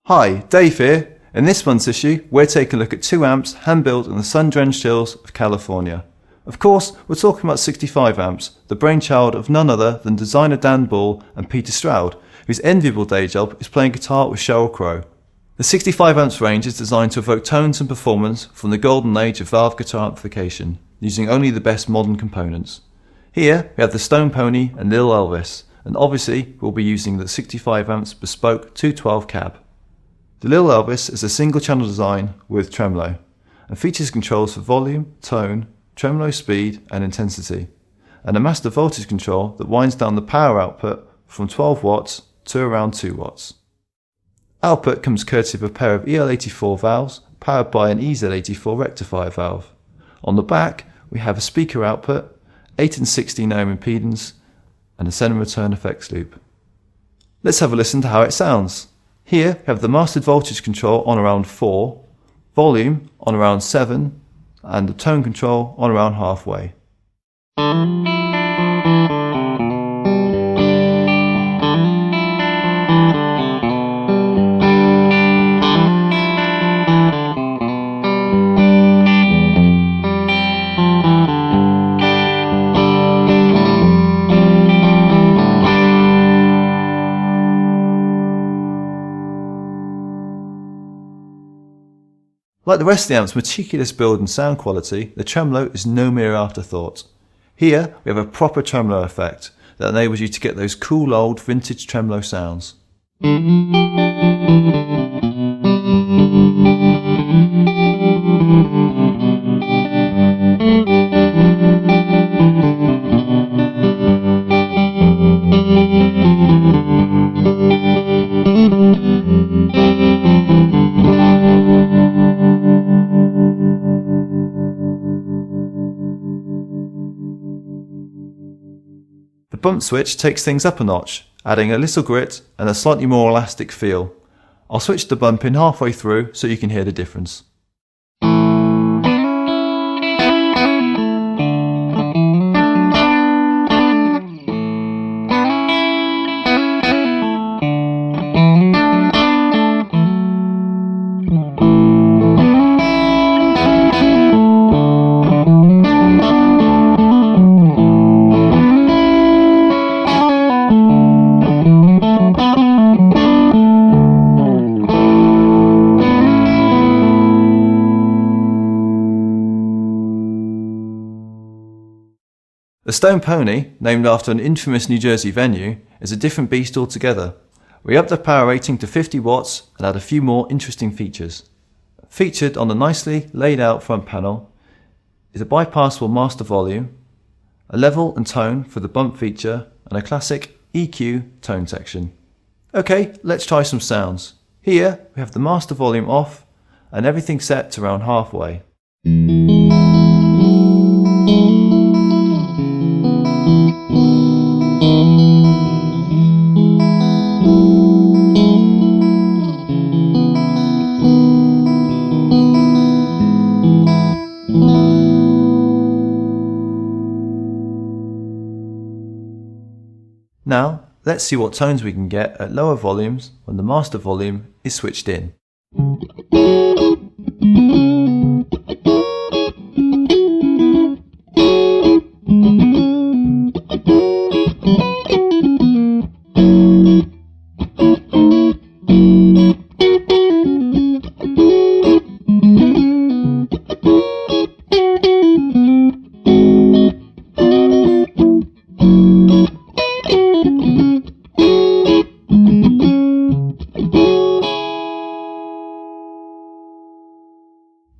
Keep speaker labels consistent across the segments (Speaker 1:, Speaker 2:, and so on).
Speaker 1: Hi, Dave here. In this month's issue, we're taking a look at 2 amps hand-built in the sun-drenched hills of California. Of course, we're talking about 65 amps, the brainchild of none other than designer Dan Ball and Peter Stroud, whose enviable day job is playing guitar with Sheryl Crow. The 65 amps range is designed to evoke tones and performance from the golden age of valve guitar amplification, using only the best modern components. Here we have the Stone Pony and Lil Elvis, and obviously we'll be using the 65 amps bespoke 212 cab. The Lil Elvis is a single channel design with tremolo, and features controls for volume, tone, tremolo speed and intensity, and a master voltage control that winds down the power output from 12 watts to around 2 watts. Output comes courtesy of a pair of EL84 valves powered by an EZ84 rectifier valve. On the back we have a speaker output, 8 and 16 ohm impedance and a send and return effects loop. Let's have a listen to how it sounds. Here we have the mastered voltage control on around 4, volume on around 7 and the tone control on around halfway. Like the rest of the amp's meticulous build and sound quality, the tremolo is no mere afterthought. Here we have a proper tremolo effect that enables you to get those cool old vintage tremolo sounds. The bump switch takes things up a notch, adding a little grit and a slightly more elastic feel. I'll switch the bump in halfway through so you can hear the difference. The Stone Pony, named after an infamous New Jersey venue, is a different beast altogether. We upped the power rating to 50 watts and add a few more interesting features. Featured on the nicely laid out front panel is a bypassable master volume, a level and tone for the bump feature and a classic EQ tone section. Okay, let's try some sounds. Here we have the master volume off and everything set to around halfway. Now, let's see what tones we can get at lower volumes when the master volume is switched in.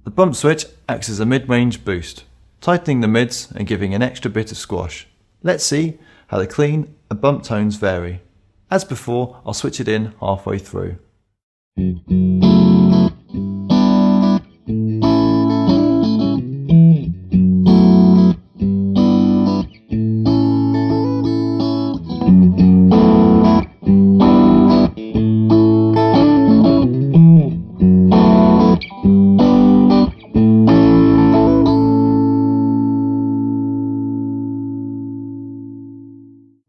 Speaker 1: The bump switch acts as a mid-range boost, tightening the mids and giving an extra bit of squash. Let's see how the clean and bump tones vary. As before, I'll switch it in halfway through.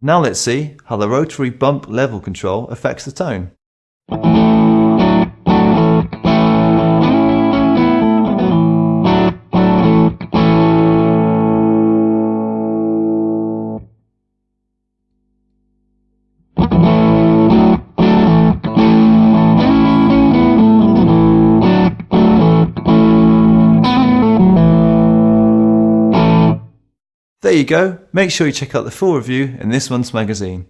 Speaker 1: Now let's see how the rotary bump level control affects the tone. There you go, make sure you check out the full review in this month's magazine.